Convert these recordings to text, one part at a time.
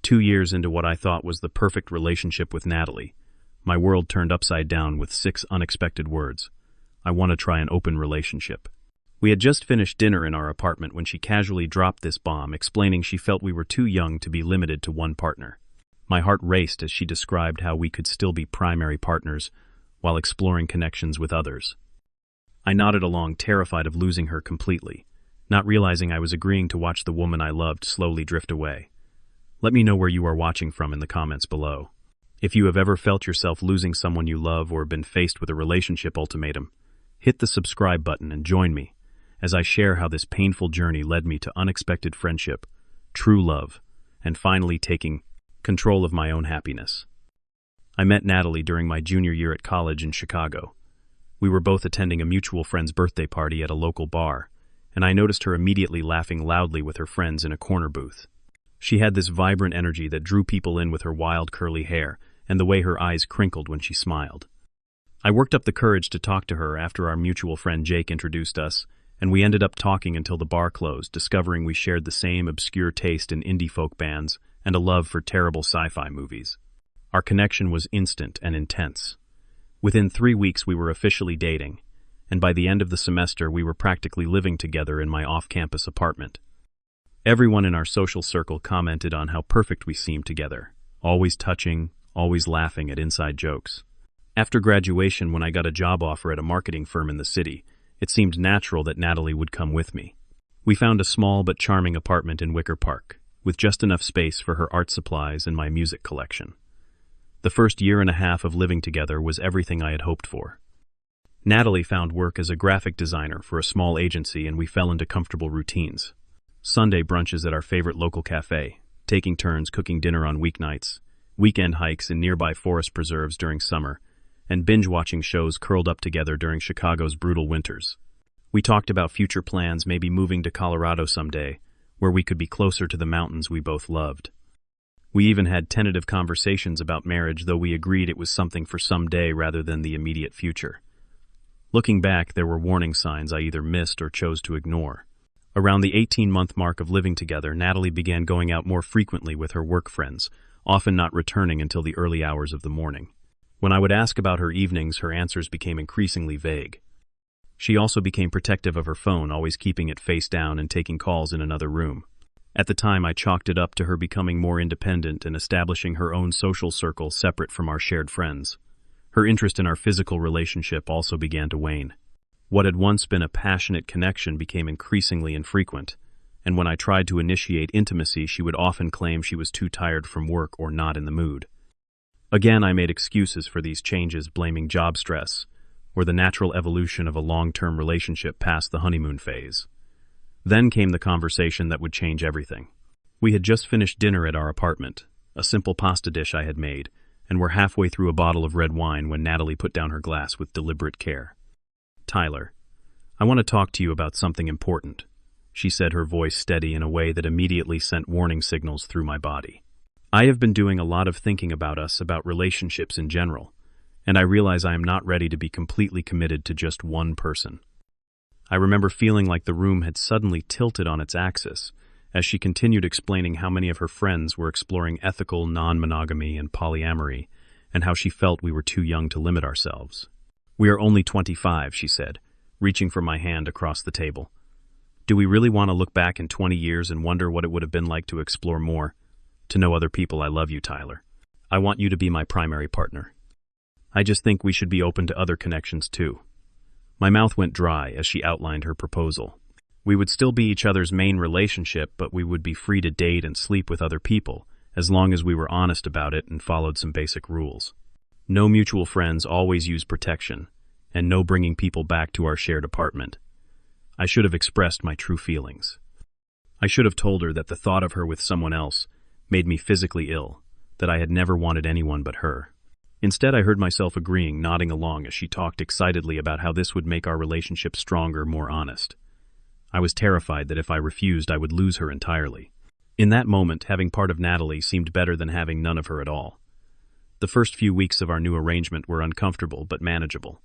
2 years into what I thought was the perfect relationship with Natalie, my world turned upside down with 6 unexpected words. I want to try an open relationship. We had just finished dinner in our apartment when she casually dropped this bomb, explaining she felt we were too young to be limited to one partner. My heart raced as she described how we could still be primary partners while exploring connections with others. I nodded along, terrified of losing her completely, not realizing I was agreeing to watch the woman I loved slowly drift away. Let me know where you are watching from in the comments below. If you have ever felt yourself losing someone you love or been faced with a relationship ultimatum, hit the subscribe button and join me as I share how this painful journey led me to unexpected friendship, true love, and finally taking control of my own happiness. I met Natalie during my junior year at college in Chicago. We were both attending a mutual friend's birthday party at a local bar, and I noticed her immediately laughing loudly with her friends in a corner booth. She had this vibrant energy that drew people in with her wild curly hair and the way her eyes crinkled when she smiled. I worked up the courage to talk to her after our mutual friend Jake introduced us, and we ended up talking until the bar closed, discovering we shared the same obscure taste in indie folk bands and a love for terrible sci-fi movies. Our connection was instant and intense. Within 3 weeks we were officially dating, and by the end of the semester we were practically living together in my off-campus apartment. Everyone in our social circle commented on how perfect we seemed together, always touching, always laughing at inside jokes. After graduation, when I got a job offer at a marketing firm in the city, it seemed natural that Natalie would come with me. We found a small but charming apartment in Wicker Park, with just enough space for her art supplies and my music collection. The first year and a half of living together was everything I had hoped for. Natalie found work as a graphic designer for a small agency, and we fell into comfortable routines. Sunday brunches at our favorite local cafe, taking turns cooking dinner on weeknights, weekend hikes in nearby forest preserves during summer, and binge-watching shows curled up together during Chicago's brutal winters. We talked about future plans, maybe moving to Colorado someday, where we could be closer to the mountains we both loved. We even had tentative conversations about marriage, though we agreed it was something for someday rather than the immediate future. Looking back, there were warning signs I either missed or chose to ignore. Around the 18-month mark of living together, Natalie began going out more frequently with her work friends, often not returning until the early hours of the morning. When I would ask about her evenings, her answers became increasingly vague. She also became protective of her phone, always keeping it face down and taking calls in another room. At the time, I chalked it up to her becoming more independent and establishing her own social circle separate from our shared friends. Her interest in our physical relationship also began to wane. What had once been a passionate connection became increasingly infrequent, and when I tried to initiate intimacy, she would often claim she was too tired from work or not in the mood. Again, I made excuses for these changes, blaming job stress, or the natural evolution of a long-term relationship past the honeymoon phase. Then came the conversation that would change everything. We had just finished dinner at our apartment, a simple pasta dish I had made, and were halfway through a bottle of red wine when Natalie put down her glass with deliberate care. "Tyler, I want to talk to you about something important," she said, her voice steady in a way that immediately sent warning signals through my body. "I have been doing a lot of thinking about us, about relationships in general, and I realize I am not ready to be completely committed to just one person." I remember feeling like the room had suddenly tilted on its axis as she continued explaining how many of her friends were exploring ethical non-monogamy and polyamory, and how she felt we were too young to limit ourselves. "We are only 25, she said, reaching for my hand across the table. "Do we really want to look back in 20 years and wonder what it would have been like to explore more? To know other people? I love you, Tyler. I want you to be my primary partner. I just think we should be open to other connections too." My mouth went dry as she outlined her proposal. We would still be each other's main relationship, but we would be free to date and sleep with other people, as long as we were honest about it and followed some basic rules. No mutual friends, always use protection, and no bringing people back to our shared apartment. I should have expressed my true feelings. I should have told her that the thought of her with someone else made me physically ill, that I had never wanted anyone but her. Instead, I heard myself agreeing, nodding along as she talked excitedly about how this would make our relationship stronger, more honest. I was terrified that if I refused, I would lose her entirely. In that moment, having part of Natalie seemed better than having none of her at all. The first few weeks of our new arrangement were uncomfortable but manageable.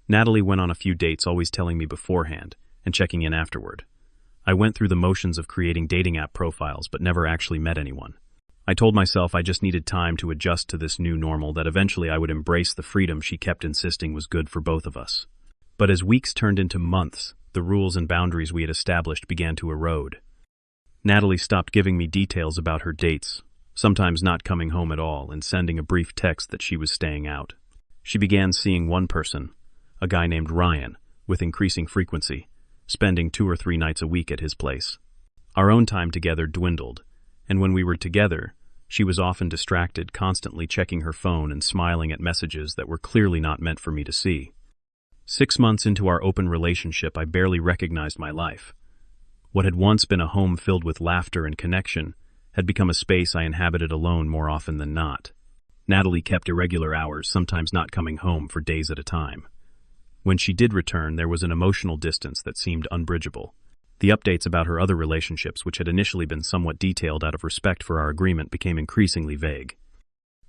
Natalie went on a few dates, always telling me beforehand and checking in afterward. I went through the motions of creating dating app profiles but never actually met anyone. I told myself I just needed time to adjust to this new normal, that eventually I would embrace the freedom she kept insisting was good for both of us. But as weeks turned into months, the rules and boundaries we had established began to erode. Natalie stopped giving me details about her dates, sometimes not coming home at all and sending a brief text that she was staying out. She began seeing one person, a guy named Ryan, with increasing frequency, spending 2 or 3 nights a week at his place. Our own time together dwindled, and when we were together, she was often distracted, constantly checking her phone and smiling at messages that were clearly not meant for me to see. 6 months into our open relationship, I barely recognized my life. What had once been a home filled with laughter and connection had become a space I inhabited alone more often than not. Natalie kept irregular hours, sometimes not coming home for days at a time. When she did return, there was an emotional distance that seemed unbridgeable. The updates about her other relationships, which had initially been somewhat detailed out of respect for our agreement, became increasingly vague.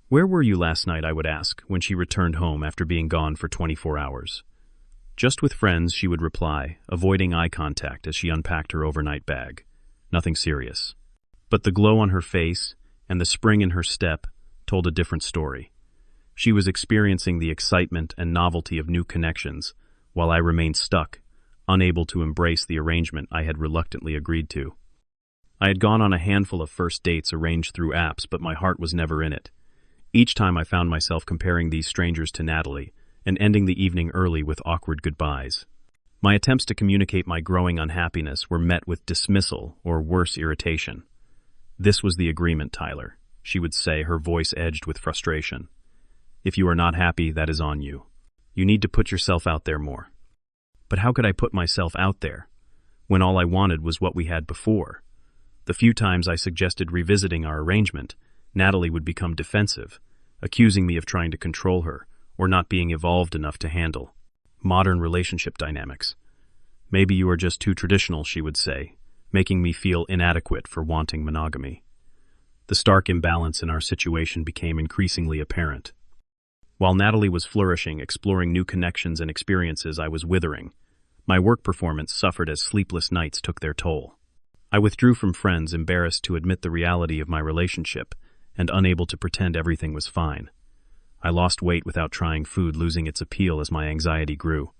"Where were you last night?" I would ask, when she returned home after being gone for 24 hours. "Just with friends," she would reply, avoiding eye contact as she unpacked her overnight bag. Nothing serious. But the glow on her face and the spring in her step told a different story. She was experiencing the excitement and novelty of new connections, while I remained stuck, unable to embrace the arrangement I had reluctantly agreed to. I had gone on a handful of first dates arranged through apps, but my heart was never in it. Each time I found myself comparing these strangers to Natalie and ending the evening early with awkward goodbyes. My attempts to communicate my growing unhappiness were met with dismissal or worse, irritation. "This was the agreement, Tyler," she would say, her voice edged with frustration. "If you are not happy, that is on you. You need to put yourself out there more." But how could I put myself out there when all I wanted was what we had before? The few times I suggested revisiting our arrangement, Natalie would become defensive, accusing me of trying to control her or not being evolved enough to handle modern relationship dynamics. "Maybe you are just too traditional," she would say, making me feel inadequate for wanting monogamy. The stark imbalance in our situation became increasingly apparent. While Natalie was flourishing, exploring new connections and experiences, I was withering. My work performance suffered as sleepless nights took their toll. I withdrew from friends, embarrassed to admit the reality of my relationship and unable to pretend everything was fine. I lost weight without trying food, losing its appeal as my anxiety grew.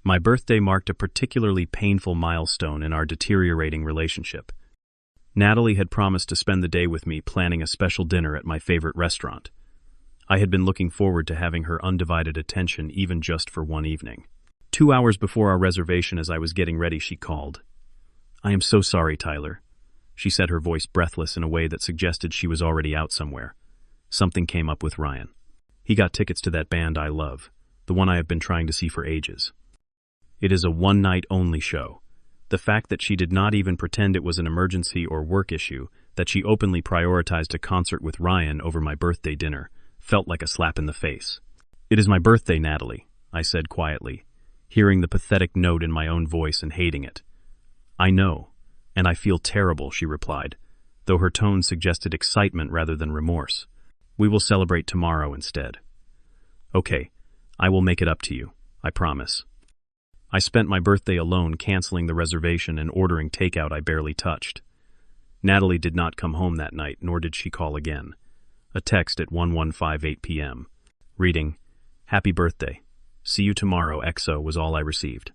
My birthday marked a particularly painful milestone in our deteriorating relationship. Natalie had promised to spend the day with me, planning a special dinner at my favorite restaurant. I had been looking forward to having her undivided attention, even just for one evening. 2 hours before our reservation, as I was getting ready, she called. "I am so sorry, Tyler," she said, her voice breathless in a way that suggested she was already out somewhere. "Something came up with Ryan. He got tickets to that band I love, the one I have been trying to see for ages. It is a one-night-only show." The fact that she did not even pretend it was an emergency or work issue, that she openly prioritized a concert with Ryan over my birthday dinner, felt like a slap in the face. "It is my birthday, Natalie," I said quietly, hearing the pathetic note in my own voice and hating it. "I know, and I feel terrible," she replied, though her tone suggested excitement rather than remorse. "We will celebrate tomorrow instead." "Okay, I will make it up to you, I promise." I spent my birthday alone, canceling the reservation and ordering takeout I barely touched. Natalie did not come home that night, nor did she call again. A text at 11:58 p.m. reading, "Happy birthday. See you tomorrow, XO," was all I received.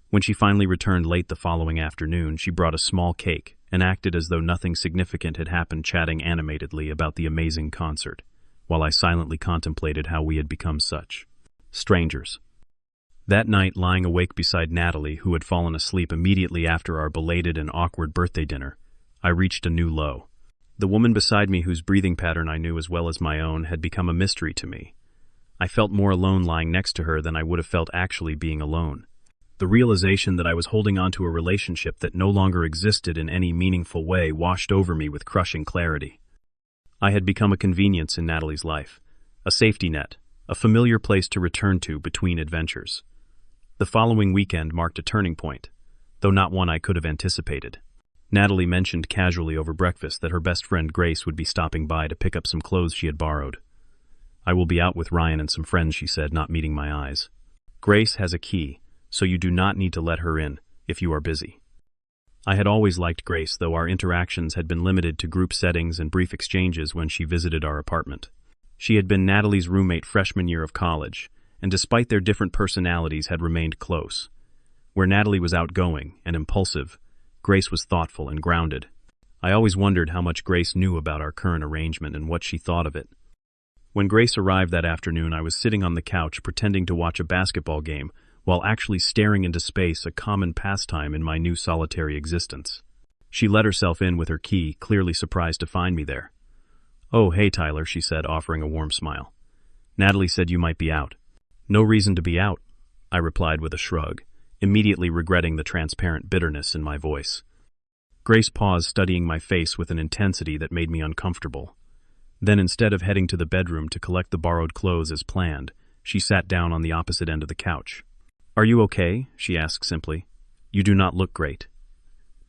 When she finally returned late the following afternoon, she brought a small cake and acted as though nothing significant had happened, chatting animatedly about the amazing concert, while I silently contemplated how we had become such strangers. That night, lying awake beside Natalie, who had fallen asleep immediately after our belated and awkward birthday dinner, I reached a new low. The woman beside me, whose breathing pattern I knew as well as my own, had become a mystery to me. I felt more alone lying next to her than I would have felt actually being alone. The realization that I was holding on to a relationship that no longer existed in any meaningful way washed over me with crushing clarity. I had become a convenience in Natalie's life, a safety net, a familiar place to return to between adventures. The following weekend marked a turning point, though not one I could have anticipated. Natalie mentioned casually over breakfast that her best friend Grace would be stopping by to pick up some clothes she had borrowed. "I will be out with Ryan and some friends," she said, not meeting my eyes. "Grace has a key, so you do not need to let her in if you are busy." I had always liked Grace, though our interactions had been limited to group settings and brief exchanges when she visited our apartment. She had been Natalie's roommate freshman year of college, and despite their different personalities had remained close. Where Natalie was outgoing and impulsive, Grace was thoughtful and grounded. I always wondered how much Grace knew about our current arrangement and what she thought of it. When Grace arrived that afternoon, I was sitting on the couch pretending to watch a basketball game while actually staring into space, a common pastime in my new solitary existence. She let herself in with her key, clearly surprised to find me there. "Oh, hey, Tyler," she said, offering a warm smile. "Natalie said you might be out." "No reason to be out," I replied with a shrug, immediately regretting the transparent bitterness in my voice. Grace paused, studying my face with an intensity that made me uncomfortable. Then, instead of heading to the bedroom to collect the borrowed clothes as planned, she sat down on the opposite end of the couch. "Are you okay?" she asked simply. "You do not look great."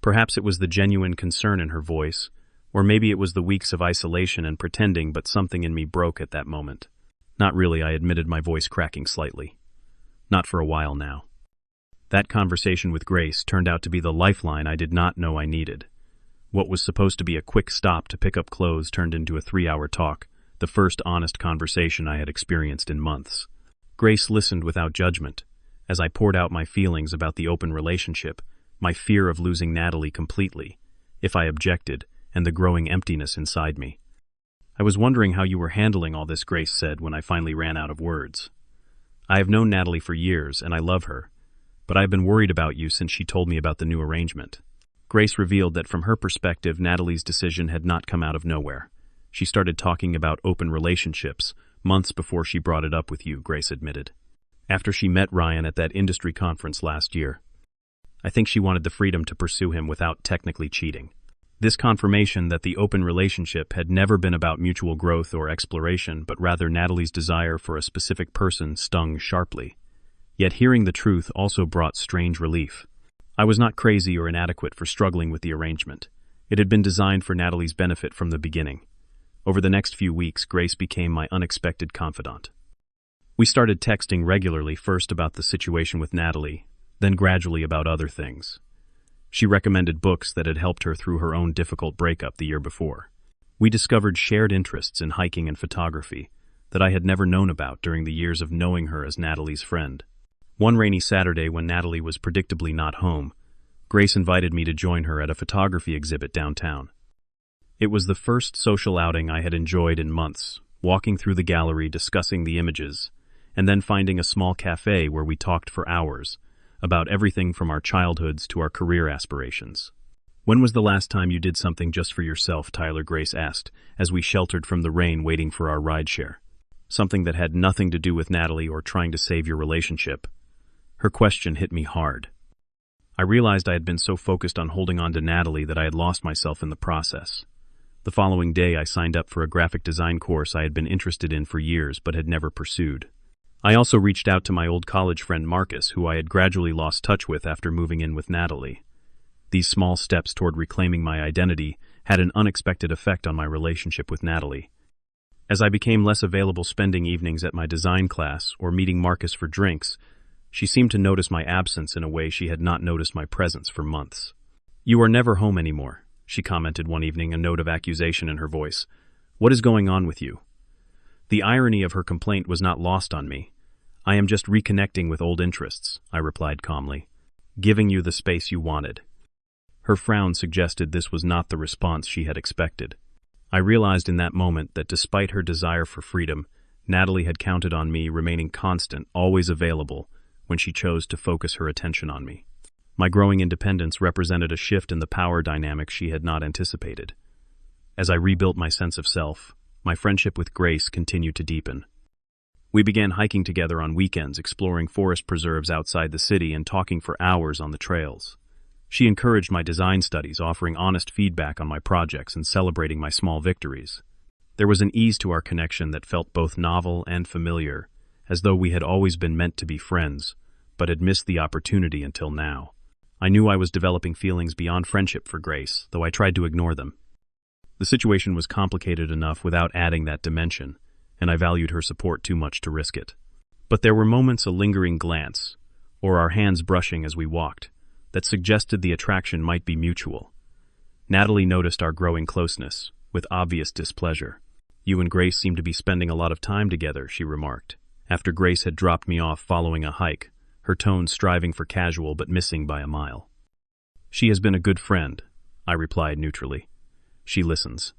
Perhaps it was the genuine concern in her voice, or maybe it was the weeks of isolation and pretending, but something in me broke at that moment. "Not really," I admitted, my voice cracking slightly. "Not for a while now." That conversation with Grace turned out to be the lifeline I did not know I needed. What was supposed to be a quick stop to pick up clothes turned into a 3-hour talk, the first honest conversation I had experienced in months. Grace listened without judgment, as I poured out my feelings about the open relationship, my fear of losing Natalie completely, if I objected, and the growing emptiness inside me. "I was wondering how you were handling all this," Grace said when I finally ran out of words. "I have known Natalie for years, and I love her, but I've been worried about you since she told me about the new arrangement." Grace revealed that from her perspective, Natalie's decision had not come out of nowhere. "She started talking about open relationships months before she brought it up with you," Grace admitted. "After she met Ryan at that industry conference last year. I think she wanted the freedom to pursue him without technically cheating." This confirmation that the open relationship had never been about mutual growth or exploration, but rather Natalie's desire for a specific person, stung sharply. Yet hearing the truth also brought strange relief. I was not crazy or inadequate for struggling with the arrangement. It had been designed for Natalie's benefit from the beginning. Over the next few weeks, Grace became my unexpected confidant. We started texting regularly, first about the situation with Natalie, then gradually about other things. She recommended books that had helped her through her own difficult breakup the year before. We discovered shared interests in hiking and photography that I had never known about during the years of knowing her as Natalie's friend. One rainy Saturday, when Natalie was predictably not home, Grace invited me to join her at a photography exhibit downtown. It was the first social outing I had enjoyed in months, walking through the gallery, discussing the images, and then finding a small cafe where we talked for hours about everything from our childhoods to our career aspirations. "When was the last time you did something just for yourself, Tyler?" Grace asked, as we sheltered from the rain waiting for our rideshare. "Something that had nothing to do with Natalie or trying to save your relationship." Her question hit me hard. I realized I had been so focused on holding on to Natalie that I had lost myself in the process. The following day, I signed up for a graphic design course I had been interested in for years but had never pursued. I also reached out to my old college friend Marcus, who I had gradually lost touch with after moving in with Natalie. These small steps toward reclaiming my identity had an unexpected effect on my relationship with Natalie. As I became less available spending evenings at my design class or meeting Marcus for drinks, she seemed to notice my absence in a way she had not noticed my presence for months. "You are never home anymore," she commented one evening, a note of accusation in her voice. "What is going on with you?" The irony of her complaint was not lost on me. "I am just reconnecting with old interests," I replied calmly. "Giving you the space you wanted." Her frown suggested this was not the response she had expected. I realized in that moment that despite her desire for freedom, Natalie had counted on me remaining constant, always available, when she chose to focus her attention on me. My growing independence represented a shift in the power dynamic she had not anticipated. As I rebuilt my sense of self, my friendship with Grace continued to deepen. We began hiking together on weekends, exploring forest preserves outside the city and talking for hours on the trails. She encouraged my design studies, offering honest feedback on my projects and celebrating my small victories. There was an ease to our connection that felt both novel and familiar, as though we had always been meant to be friends, but had missed the opportunity until now. I knew I was developing feelings beyond friendship for Grace, though I tried to ignore them. The situation was complicated enough without adding that dimension, and I valued her support too much to risk it. But there were moments, a lingering glance, or our hands brushing as we walked, that suggested the attraction might be mutual. Natalie noticed our growing closeness, with obvious displeasure. "You and Grace seem to be spending a lot of time together," she remarked, after Grace had dropped me off following a hike, her tone striving for casual but missing by a mile. "She has been a good friend," I replied neutrally. "She listens."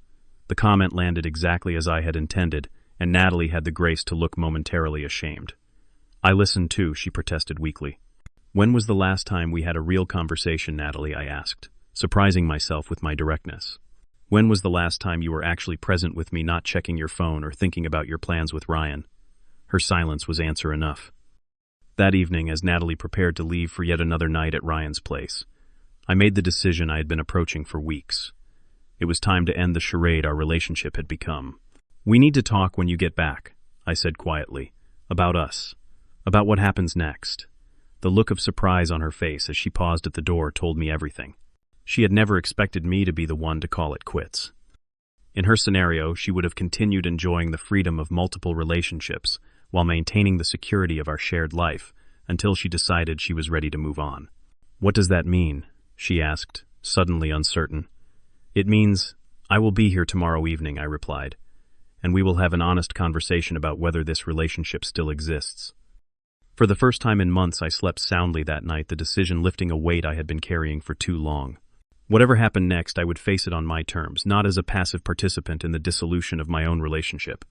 The comment landed exactly as I had intended, and Natalie had the grace to look momentarily ashamed. "I listen too," she protested weakly. "When was the last time we had a real conversation, Natalie?" I asked, surprising myself with my directness. "When was the last time you were actually present with me, not checking your phone or thinking about your plans with Ryan?" Her silence was answer enough. That evening, as Natalie prepared to leave for yet another night at Ryan's place, I made the decision I had been approaching for weeks. It was time to end the charade our relationship had become. "We need to talk when you get back," I said quietly. "About us. About what happens next." The look of surprise on her face as she paused at the door told me everything. She had never expected me to be the one to call it quits. In her scenario, she would have continued enjoying the freedom of multiple relationships while maintaining the security of our shared life until she decided she was ready to move on. "What does that mean?" she asked, suddenly uncertain. "It means I will be here tomorrow evening," I replied, "and we will have an honest conversation about whether this relationship still exists." For the first time in months, I slept soundly that night, the decision lifting a weight I had been carrying for too long. Whatever happened next, I would face it on my terms, not as a passive participant in the dissolution of my own relationship.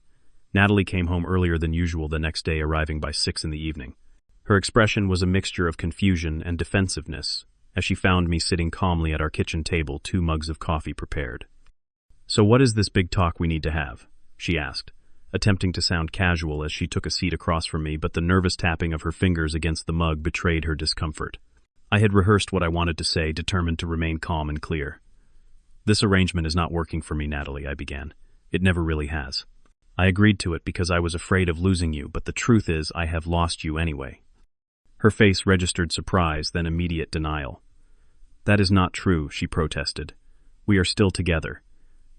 Natalie came home earlier than usual the next day, arriving by 6 in the evening. Her expression was a mixture of confusion and defensiveness, as she found me sitting calmly at our kitchen table, 2 mugs of coffee prepared. "So what is this big talk we need to have?" she asked, attempting to sound casual as she took a seat across from me, but the nervous tapping of her fingers against the mug betrayed her discomfort. I had rehearsed what I wanted to say, determined to remain calm and clear. "This arrangement is not working for me, Natalie," I began. "It never really has. I agreed to it because I was afraid of losing you, but the truth is I have lost you anyway." Her face registered surprise, then immediate denial. "That is not true," she protested. "We are still together.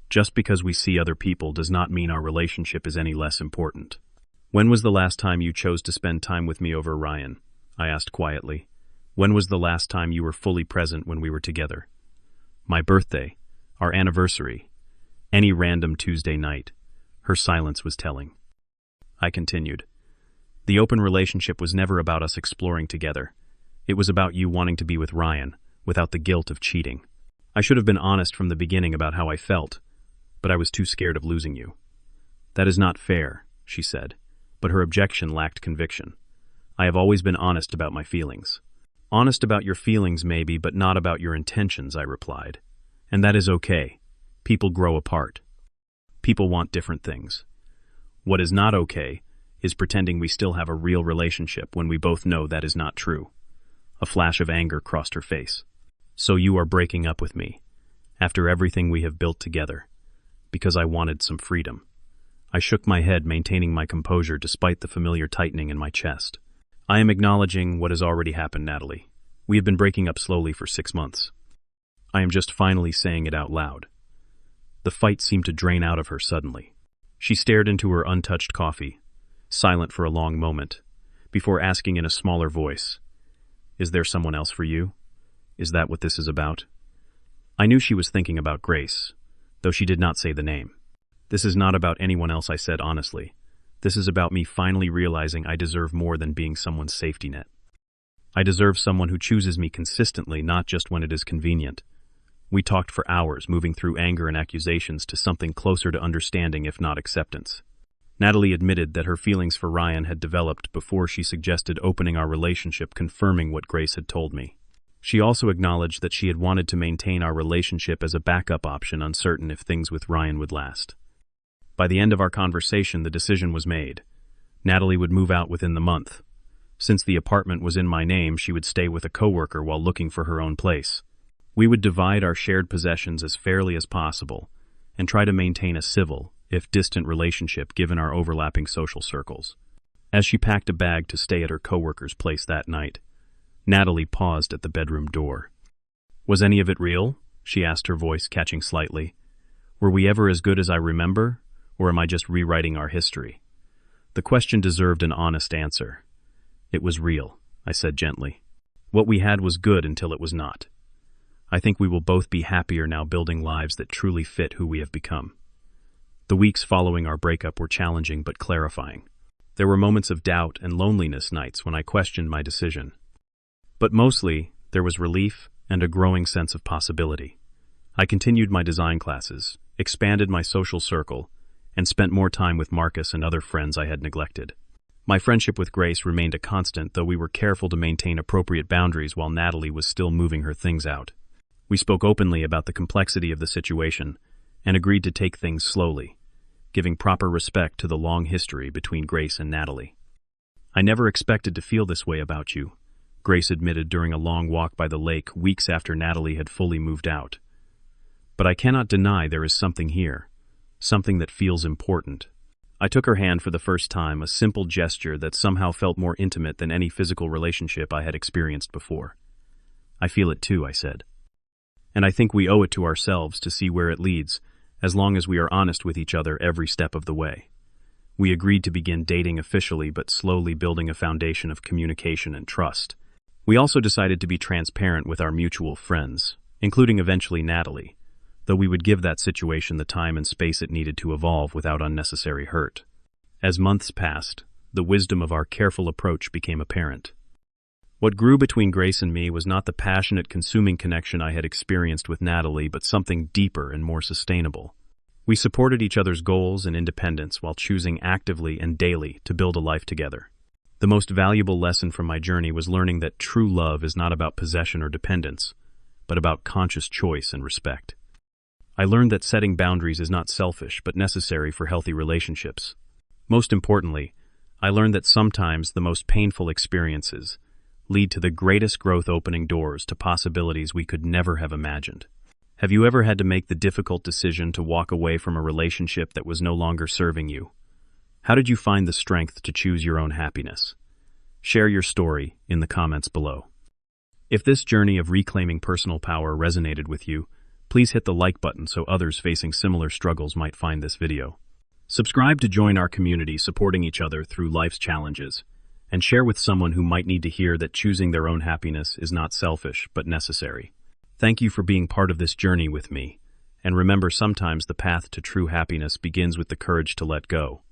Just because we see other people does not mean our relationship is any less important." "When was the last time you chose to spend time with me over Ryan?" I asked quietly. "When was the last time you were fully present when we were together?" "My birthday, our anniversary, any random Tuesday night." Her silence was telling. I continued. "The open relationship was never about us exploring together. It was about you wanting to be with Ryan, without the guilt of cheating. I should have been honest from the beginning about how I felt, but I was too scared of losing you." "That is not fair," she said, but her objection lacked conviction. "I have always been honest about my feelings." "Honest about your feelings, maybe, but not about your intentions," I replied. "And that is okay. People grow apart. People want different things. What is not okay is pretending we still have a real relationship when we both know that is not true." A flash of anger crossed her face. "So you are breaking up with me, after everything we have built together, because I wanted some freedom." I shook my head, maintaining my composure despite the familiar tightening in my chest. "I am acknowledging what has already happened, Natalie. We have been breaking up slowly for 6 months. I am just finally saying it out loud." The fight seemed to drain out of her suddenly. She stared into her untouched coffee, silent for a long moment, before asking in a smaller voice, "Is there someone else for you? Is that what this is about?" I knew she was thinking about Grace, though she did not say the name. "This is not about anyone else," I said honestly. "This is about me finally realizing I deserve more than being someone's safety net. I deserve someone who chooses me consistently, not just when it is convenient." We talked for hours, moving through anger and accusations to something closer to understanding, if not acceptance. Natalie admitted that her feelings for Ryan had developed before she suggested opening our relationship, confirming what Grace had told me. She also acknowledged that she had wanted to maintain our relationship as a backup option, uncertain if things with Ryan would last. By the end of our conversation, the decision was made. Natalie would move out within the month. Since the apartment was in my name, she would stay with a coworker while looking for her own place. We would divide our shared possessions as fairly as possible and try to maintain a civil, if distant, relationship given our overlapping social circles. As she packed a bag to stay at her coworker's place that night, Natalie paused at the bedroom door. "Was any of it real?" she asked, her voice catching slightly. "Were we ever as good as I remember, or am I just rewriting our history?" The question deserved an honest answer. "It was real," I said gently. What we had was good until it was not. I think we will both be happier now building lives that truly fit who we have become. The weeks following our breakup were challenging but clarifying. There were moments of doubt and loneliness nights when I questioned my decision. But mostly, there was relief and a growing sense of possibility. I continued my design classes, expanded my social circle, and spent more time with Marcus and other friends I had neglected. My friendship with Grace remained a constant, though we were careful to maintain appropriate boundaries while Natalie was still moving her things out. We spoke openly about the complexity of the situation and agreed to take things slowly, giving proper respect to the long history between Grace and Natalie. "I never expected to feel this way about you," Grace admitted during a long walk by the lake weeks after Natalie had fully moved out. "But I cannot deny there is something here, something that feels important." I took her hand for the first time, a simple gesture that somehow felt more intimate than any physical relationship I had experienced before. "I feel it too," I said. "And I think we owe it to ourselves to see where it leads, as long as we are honest with each other every step of the way." We agreed to begin dating officially, but slowly building a foundation of communication and trust. We also decided to be transparent with our mutual friends, including eventually Natalie, though we would give that situation the time and space it needed to evolve without unnecessary hurt. As months passed, the wisdom of our careful approach became apparent. What grew between Grace and me was not the passionate, consuming connection I had experienced with Natalie, but something deeper and more sustainable. We supported each other's goals and independence while choosing actively and daily to build a life together. The most valuable lesson from my journey was learning that true love is not about possession or dependence, but about conscious choice and respect. I learned that setting boundaries is not selfish, but necessary for healthy relationships. Most importantly, I learned that sometimes the most painful experiences lead to the greatest growth, opening doors to possibilities we could never have imagined. Have you ever had to make the difficult decision to walk away from a relationship that was no longer serving you? How did you find the strength to choose your own happiness? Share your story in the comments below. If this journey of reclaiming personal power resonated with you, please hit the like button so others facing similar struggles might find this video. Subscribe to join our community supporting each other through life's challenges, and share with someone who might need to hear that choosing their own happiness is not selfish, but necessary. Thank you for being part of this journey with me, and remember, sometimes the path to true happiness begins with the courage to let go.